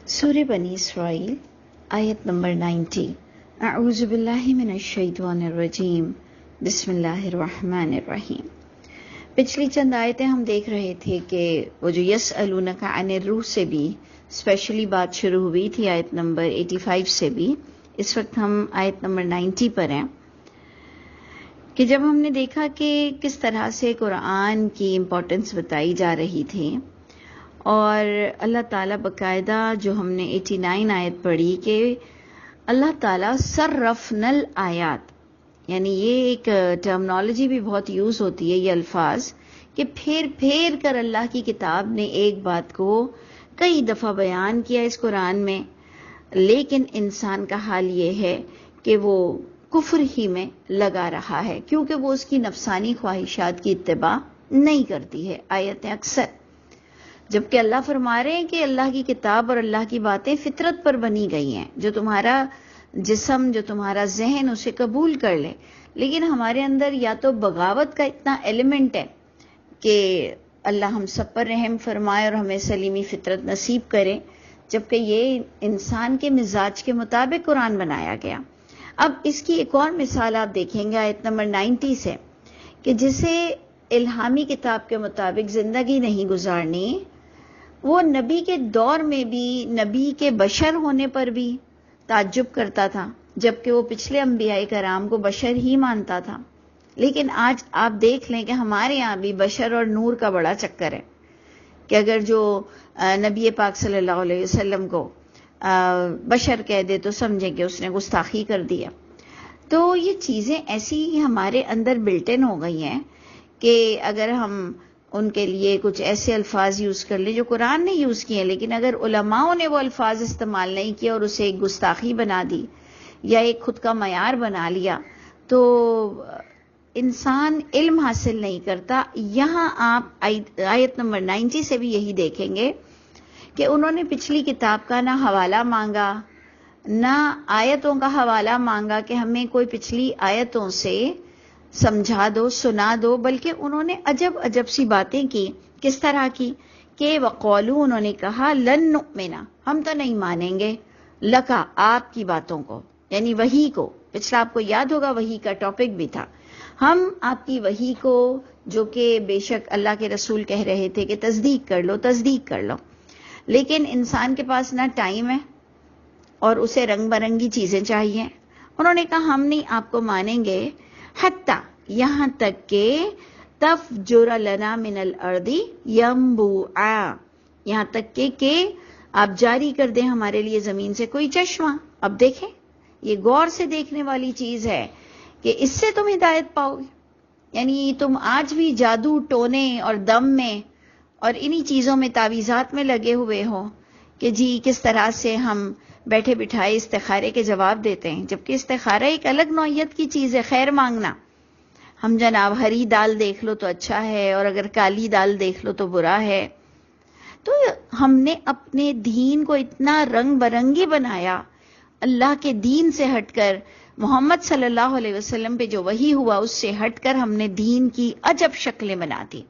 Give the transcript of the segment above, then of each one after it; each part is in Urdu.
سورہ بنی اسرائیل آیت نمبر 90۔ اعوذ باللہ من الشیطان الرجیم، بسم اللہ الرحمن الرحیم۔ پچھلی چند آیتیں ہم دیکھ رہے تھے کہ وہ جو یسألونک عن الروح سے بھی اسپیشلی بات شروع ہوئی تھی، آیت نمبر 85 سے بھی۔ اس وقت ہم آیت نمبر 90 پر ہیں کہ جب ہم نے دیکھا کہ کس طرح سے قرآن کی امپورٹنس بتائی جا رہی تھی، اور اللہ تعالیٰ باقاعدہ جو ہم نے 89 آیت پڑھی کہ اللہ تعالیٰ صرفنا الآیات، یعنی یہ ایک ٹرمنالوجی بھی بہت یوز ہوتی ہے، یہ الفاظ کہ پھیر پھیر کر اللہ کی کتاب نے ایک بات کو کئی دفعہ بیان کیا اس قرآن میں، لیکن انسان کا حال یہ ہے کہ وہ کفر ہی میں لگا رہا ہے، کیونکہ وہ اس کی نفسانی خواہشات کی اتباع نہیں کرتی ہے آیتیں اکثر، جبکہ اللہ فرما رہے ہیں کہ اللہ کی کتاب اور اللہ کی باتیں فطرت پر بنی گئی ہیں، جو تمہارا جسم، جو تمہارا ذہن اسے قبول کر لے۔ لیکن ہمارے اندر یا تو بغاوت کا اتنا ایلیمنٹ ہے کہ اللہ ہم سب پر رحم فرمائے اور ہمیں سلیمی فطرت نصیب کرے، جبکہ یہ انسان کے مزاج کے مطابق قرآن بنایا گیا۔ اب اس کی ایک اور مثال آپ دیکھیں گے آیت نمبر 90 سے، کہ جسے الہامی کتاب کے مطابق زندگی نہیں گزارنی، وہ نبی کے دور میں بھی، نبی کے بشر ہونے پر بھی تعجب کرتا تھا، جبکہ وہ پچھلے انبیاء کرام کو بشر ہی مانتا تھا۔ لیکن آج آپ دیکھ لیں کہ ہمارے یہاں بھی بشر اور نور کا بڑا چکر ہے، کہ اگر جو نبی پاک صلی اللہ علیہ وسلم کو بشر کہہ دے تو سمجھیں کہ اس نے گستاخی کر دیا۔ تو یہ چیزیں ایسی ہمارے اندر بلٹن ہو گئی ہیں کہ اگر ہم ان کے لیے کچھ ایسے الفاظ یوز کر لیں جو قرآن نے یوز کیے، لیکن اگر علماؤں نے وہ الفاظ استعمال نہیں کیا اور اسے ایک گستاخی بنا دی یا ایک خود کا معیار بنا لیا، تو انسان علم حاصل نہیں کرتا۔ یہاں آپ آیت نمبر 90 سے بھی یہی دیکھیں گے کہ انہوں نے پچھلی کتاب کا نہ حوالہ مانگا، نہ آیتوں کا حوالہ مانگا کہ ہمیں کوئی پچھلی آیتوں سے سمجھا دو، سنا دو، بلکہ انہوں نے عجب عجب سی باتیں کی۔ کس طرح کی کہ وقالو، انہوں نے کہا لن نؤمنا، ہم تو نہیں مانیں گے، لکا، آپ کی باتوں کو، یعنی وحی کو۔ پچھلا آپ کو یاد ہوگا وحی کا ٹاپک بھی تھا، ہم آپ کی وحی کو، جو کہ بے شک اللہ کے رسول کہہ رہے تھے کہ تصدیق کر لو، تصدیق کر لو، لیکن انسان کے پاس نہ ٹائم ہے اور اسے رنگ برنگی چیزیں چاہیے۔ انہوں نے کہا ہم نہیں آپ کو مانیں گے، حتی، یہاں تک کہ تفجر لنا من الارض ینبوعا، یہاں تک کہ آپ جاری کر دیں ہمارے لیے زمین سے کوئی چشمہ۔ اب دیکھیں، یہ غور سے دیکھنے والی چیز ہے کہ اس سے تم ہدایت پاؤ گے، یعنی تم آج بھی جادو، ٹونے اور دم میں اور انہی چیزوں میں، تعویذات میں لگے ہوئے ہو کہ جی کس طرح سے ہم بیٹھے بٹھائے استخارے کے جواب دیتے ہیں، جبکہ استخارہ ایک الگ نوعیت کی چیز ہے، خیر مانگنا۔ ہم جناب ہری دال دیکھ لو تو اچھا ہے، اور اگر کالی دال دیکھ لو تو برا ہے۔ تو ہم نے اپنے دین کو اتنا رنگ برنگی بنایا، اللہ کے دین سے ہٹ کر، محمد صلی اللہ علیہ وسلم پہ جو وحی ہوا اس سے ہٹ کر ہم نے دین کی عجب شکلیں بنا دی۔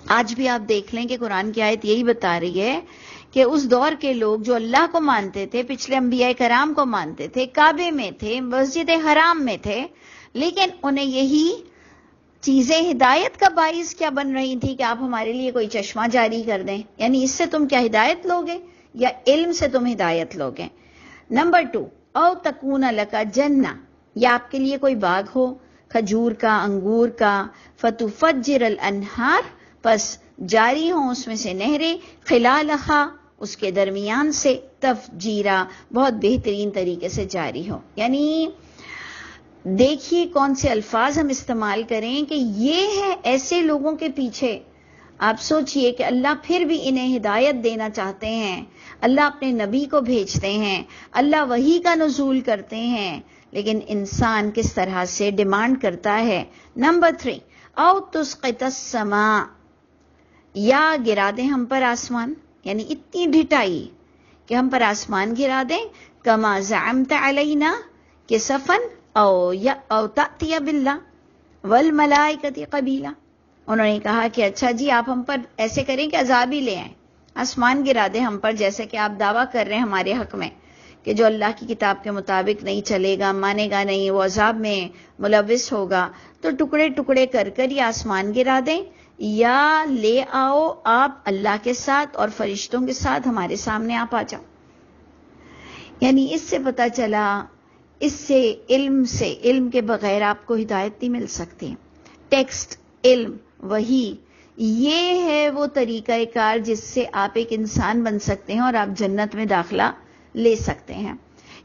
آج بھی آپ دیکھ لیں کہ قرآن کی آیت یہی بتا رہی ہے کہ اس دور کے لوگ جو اللہ کو مانتے تھے، پچھلے انبیاء کرام کو مانتے تھے، کعبے میں تھے، مسجد حرام میں تھے، لیکن انہیں یہی چیزیں ہدایت کا باعث کیا بن رہی تھی کہ آپ ہمارے لیے کوئی چشمہ جاری کر دیں، یعنی اس سے تم کیا ہدایت لوگے یا علم سے تم ہدایت لوگے۔ نمبر 2، او تکون لکا جنہ، یا آپ کے لیے کوئی باغ ہو، کھجور کا، انگور کا، فتفجر الانہار، پس جاری ہوں اس میں سے نہریں، خلالہا، اس کے درمیان سے، تفجیرا، بہت بہترین طریقے سے جاری ہو۔ یعنی دیکھیے کون سے الفاظ ہم استعمال کریں کہ یہ ہے ایسے لوگوں کے پیچھے۔ آپ سوچئے کہ اللہ پھر بھی انہیں ہدایت دینا چاہتے ہیں، اللہ اپنے نبی کو بھیجتے ہیں، اللہ وحی کا نزول کرتے ہیں، لیکن انسان کس طرح سے ڈیمانڈ کرتا ہے۔ نمبر 3، او تسقط السماء، یا گرا دیں ہم پر آسمان، یعنی اتنی ڈھٹائی کہ ہم پر آسمان گرا دیں، کما زعمت علینا، کسفن او تأتی باللہ والملائکۃ قبیلا۔ انہوں نے کہا کہ اچھا جی آپ ہم پر ایسے کریں کہ عذاب ہی لے آئیں، آسمان گرا دے ہم پر، جیسے کہ آپ دعویٰ کر رہے ہیں ہمارے حق میں کہ جو اللہ کی کتاب کے مطابق نہیں چلے گا، مانے گا نہیں، وہ عذاب میں ملوث ہوگا، تو ٹکڑے ٹکڑے کر کر یہ آسمان گرا دیں، یا لے آؤ آپ اللہ کے ساتھ اور فرشتوں کے ساتھ ہمارے سامنے آپ آ جاؤ۔ یعنی اس سے پتہ چلا، اس سے علم کے بغیر آپ کو ہدایت نہیں مل سکتی۔ ٹیکسٹ، علم، وحی، یہ ہے وہ طریقہ کار جس سے آپ ایک انسان بن سکتے ہیں اور آپ جنت میں داخلہ لے سکتے ہیں۔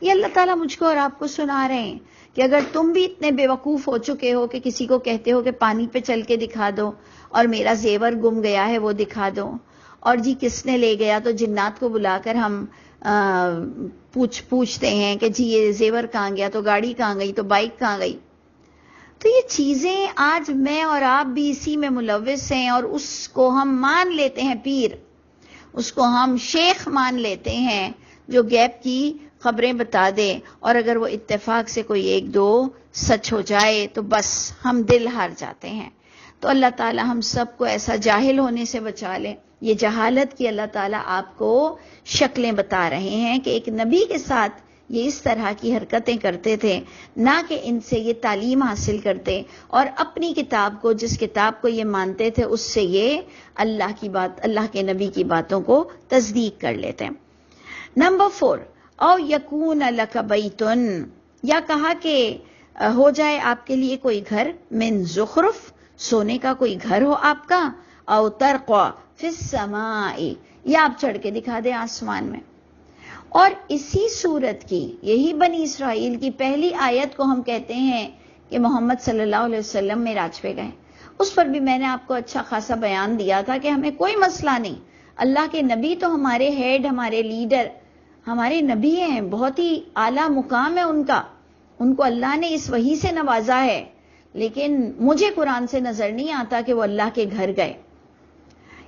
یہ اللہ تعالیٰ مجھ کو اور آپ کو سنا رہے ہیں کہ اگر تم بھی اتنے بے وقوف ہو چکے ہو کہ کسی کو کہتے ہو کہ پانی پہ چل کے دکھا دو، اور میرا زیور گم گیا ہے وہ دکھا دو، اور جی کس نے لے گیا، تو جنات کو بلا کر ہم پوچھتے ہیں کہ جی یہ زیور کہاں گیا، تو گاڑی کہاں گئی، تو بائک کہاں گئی۔ تو یہ چیزیں آج میں اور آپ بھی اسی میں ملوث ہیں، اور اس کو ہم مان لیتے ہیں پیر، اس کو ہم شیخ مان لیتے ہیں جو غیب کی خبریں بتا دے، اور اگر وہ اتفاق سے کوئی ایک دو سچ ہو جائے تو بس ہم دل ہار جاتے ہیں۔ تو اللہ تعالیٰ ہم سب کو ایسا جاہل ہونے سے بچا لے۔ یہ جہالت کی اللہ تعالیٰ آپ کو شکلیں بتا رہے ہیں کہ ایک نبی کے ساتھ یہ اس طرح کی حرکتیں کرتے تھے، نہ کہ ان سے یہ تعلیم حاصل کرتے اور اپنی کتاب کو، جس کتاب کو یہ مانتے تھے، اس سے یہ اللہ کے نبی کی باتوں کو تصدیق کر لیتے ہیں۔ نمبر 4، او یکون لک بیتن، یا کہا کہ ہو جائے آپ کے لیے کوئی گھر، من زخرف، سونے کا کوئی گھر ہو آپ کا، او ترقى فی السماء، یا آپ چڑھ کے دکھا دیں آسمان میں۔ اور اسی صورت کی، یہی بنی اسرائیل کی پہلی آیت کو ہم کہتے ہیں کہ محمد صلی اللہ علیہ وسلم معراج پہ گئے۔ اس پر بھی میں نے آپ کو اچھا خاصا بیان دیا تھا کہ ہمیں کوئی مسئلہ نہیں، اللہ کے نبی تو ہمارے ہیڈ، ہمارے لیڈر، ہمارے نبی ہیں، بہت ہی اعلیٰ مقام ہے ان کو اللہ نے اس وحی سے نوازا ہے، لیکن مجھے قرآن سے نظر نہیں آتا کہ وہ اللہ کے گھر گئے۔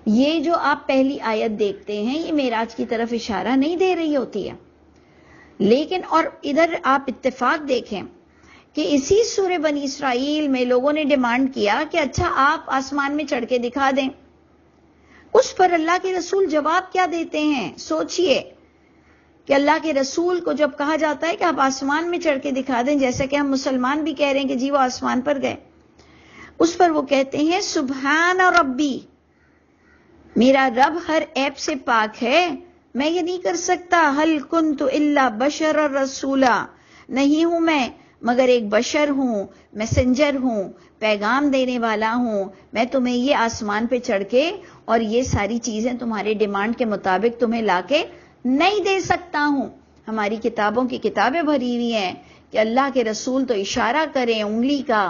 یہ جو آپ پہلی آیت دیکھتے ہیں یہ معراج کی طرف اشارہ نہیں دے رہی ہوتی ہے، لیکن اور ادھر آپ اتفاق دیکھیں کہ اسی سورہ بنی اسرائیل میں لوگوں نے ڈیمانڈ کیا کہ اچھا آپ آسمان میں چڑھ کے دکھا دیں۔ اس پر اللہ کے رسول جواب کیا دیتے ہیں؟ سوچئے کہ اللہ کے رسول کو جب کہا جاتا ہے کہ آپ آسمان میں چڑھ کے دکھا دیں، جیسے کہ ہم مسلمان بھی کہہ رہے ہیں کہ جی وہ آسمان پر گئے، اس پر وہ کہتے ہیں سبحان ربی، میرا رب ہر عیب سے پاک ہے، میں یہ نہیں کر سکتا، حل کنت الا بشر رسولا، نہیں ہوں میں مگر ایک بشر ہوں، میسنجر ہوں، پیغام دینے والا ہوں، میں تمہیں یہ آسمان پہ چڑھ کے اور یہ ساری چیزیں تمہارے ڈیمانڈ کے مطابق تمہیں لا کے نہیں دے سکتا ہوں۔ ہماری کتابوں کی کتابیں بھری ہوئی ہیں کہ اللہ کے رسول تو اشارہ کریں انگلی کا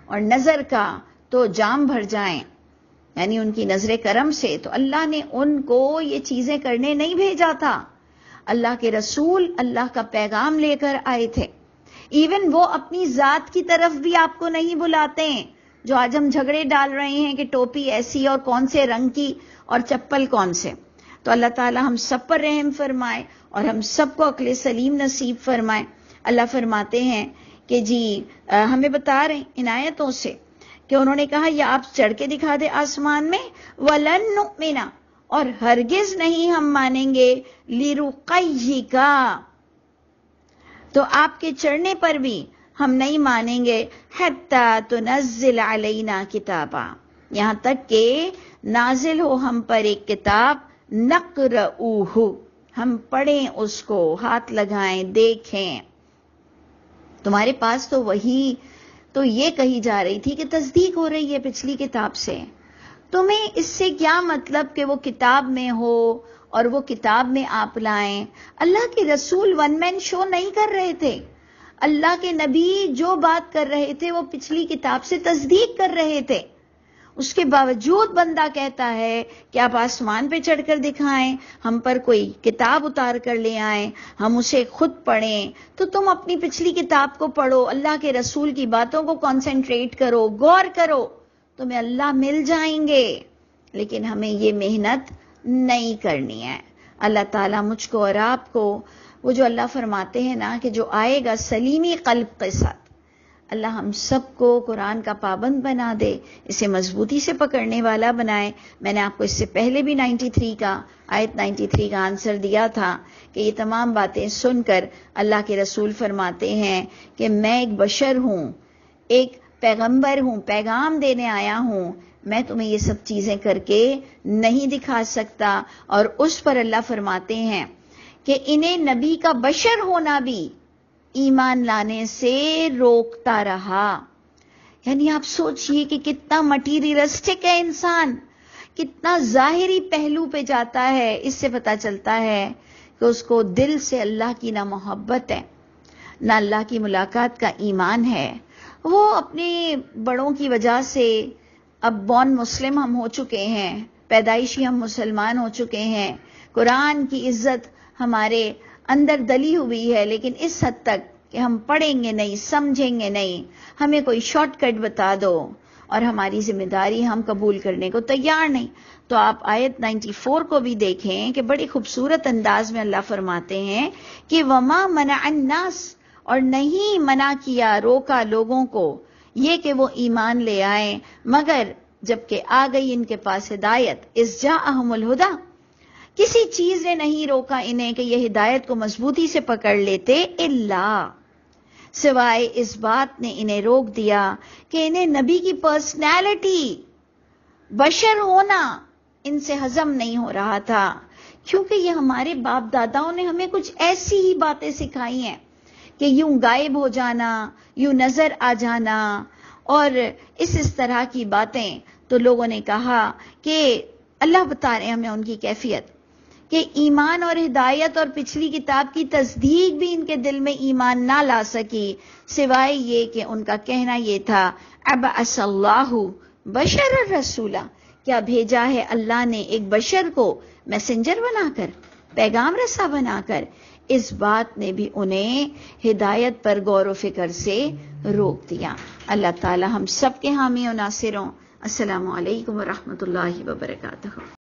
اور نظر کا تو جام بھر جائیں، یعنی ان کی نظر کرم سے۔ تو اللہ نے ان کو یہ چیزیں کرنے نہیں بھیجا تھا، اللہ کے رسول اللہ کا پیغام لے کر آئے تھے۔ ایون وہ اپنی ذات کی طرف بھی آپ کو نہیں بلاتے ہیں، جو آج ہم جھگڑے ڈال رہے ہیں کہ ٹوپی ایسی اور کون سے رنگ کی اور چپل کون سے۔ تو اللہ تعالی ہم سب پر رحم فرمائے اور ہم سب کو عقل سلیم نصیب فرمائے۔ اللہ فرماتے ہیں کہ جی ہمیں بتا رہے ہیں ان آیتوں سے کہ انہوں نے کہا یا آپ چڑھ کے دکھا دے آسمان میں، وَلَن نُؤْمِنَ، اور ہرگز نہیں ہم مانیں گے، لِرُقَيِّكَ، تو آپ کے چڑھنے پر بھی ہم نہیں مانیں گے، حَتَّى تُنَزِّلَ عَلَيْنَا كِتَابًا، یہاں تک کہ نازل ہو ہم پر ایک کتاب، نَقْرَؤُهُ، ہم پڑھیں اس کو، ہاتھ لگائیں، دیکھیں۔ تمہارے پاس تو وہی تو یہ کہی جا رہی تھی کہ تصدیق ہو رہی ہے پچھلی کتاب سے، تمہیں اس سے کیا مطلب کہ وہ کتاب میں ہو اور وہ کتاب میں آپ لائیں؟ اللہ کے رسول ون مین شو نہیں کر رہے تھے، اللہ کے نبی جو بات کر رہے تھے وہ پچھلی کتاب سے تصدیق کر رہے تھے۔ اس کے باوجود بندہ کہتا ہے کہ آپ آسمان پہ چڑھ کر دکھائیں، ہم پر کوئی کتاب اتار کر لے آئیں، ہم اسے خود پڑھیں۔ تو تم اپنی پچھلی کتاب کو پڑھو، اللہ کے رسول کی باتوں کو کنسنٹریٹ کرو، غور کرو، تمہیں اللہ مل جائیں گے، لیکن ہمیں یہ محنت نہیں کرنی ہے۔ اللہ تعالیٰ مجھ کو اور آپ کو وہ جو اللہ فرماتے ہیں نا کہ جو آئے گا سلیمی قلب کے ساتھ، اللہ ہم سب کو قرآن کا پابند بنا دے، اسے مضبوطی سے پکڑنے والا بنائے۔ میں نے آپ کو اس سے پہلے بھی 93 کا آیت 93 کا آنسر دیا تھا کہ یہ تمام باتیں سن کر اللہ کے رسول فرماتے ہیں کہ میں ایک بشر ہوں، ایک پیغمبر ہوں، پیغام دینے آیا ہوں، میں تمہیں یہ سب چیزیں کر کے نہیں دکھا سکتا۔ اور اس پر اللہ فرماتے ہیں کہ انہیں نبی کا بشر ہونا بھی ایمان لانے سے روکتا رہا۔ یعنی آپ سوچئے کہ کتنا مٹیریلسٹک ہے انسان، کتنا ظاہری پہلو پہ جاتا ہے۔ اس سے پتہ چلتا ہے کہ اس کو دل سے اللہ کی نہ محبت ہے، نہ اللہ کی ملاقات کا ایمان ہے۔ وہ اپنے بڑوں کی وجہ سے اب بورن مسلم ہم ہو چکے ہیں، پیدائشی ہم مسلمان ہو چکے ہیں، قرآن کی عزت ہمارے اندر دلی ہوئی ہے، لیکن اس حد تک کہ ہم پڑھیں گے نہیں، سمجھیں گے نہیں، ہمیں کوئی شارٹ کٹ بتا دو اور ہماری ذمہ داری ہم قبول کرنے کو تیار نہیں۔ تو آپ آیت 94 کو بھی دیکھیں کہ بڑی خوبصورت انداز میں اللہ فرماتے ہیں کہ وما منع الناس، اور نہیں منع کیا، روکا لوگوں کو یہ کہ وہ ایمان لے آئیں، مگر جبکہ آ گئی ان کے پاس ہدایت، اذ جاءہم الہدی، کسی چیز نے نہیں روکا انہیں کہ یہ ہدایت کو مضبوطی سے پکڑ لیتے، الا، سوائے اس بات نے انہیں روک دیا کہ انہیں نبی کی پرسنالٹی، بشر ہونا ان سے ہضم نہیں ہو رہا تھا، کیونکہ یہ ہمارے باپ داداؤں نے ہمیں کچھ ایسی ہی باتیں سکھائی ہیں کہ یوں غائب ہو جانا، یوں نظر آ جانا اور اس طرح کی باتیں۔ تو لوگوں نے کہا کہ اللہ بتا رہے ہیں ہمیں ان کی کیفیت کہ ایمان اور ہدایت اور پچھلی کتاب کی تصدیق بھی ان کے دل میں ایمان نہ لا سکی، سوائے یہ کہ ان کا کہنا یہ تھا ابعث اللہ بشر الرسولہ، کیا بھیجا ہے اللہ نے ایک بشر کو میسنجر بنا کر، پیغام رساں بنا کر۔ اس بات نے بھی انہیں ہدایت پر غور و فکر سے روک دیا۔ اللہ تعالی ہم سب کے حامی و ناصر ہوں۔ السلام علیکم ورحمۃ اللہ وبرکاتہ۔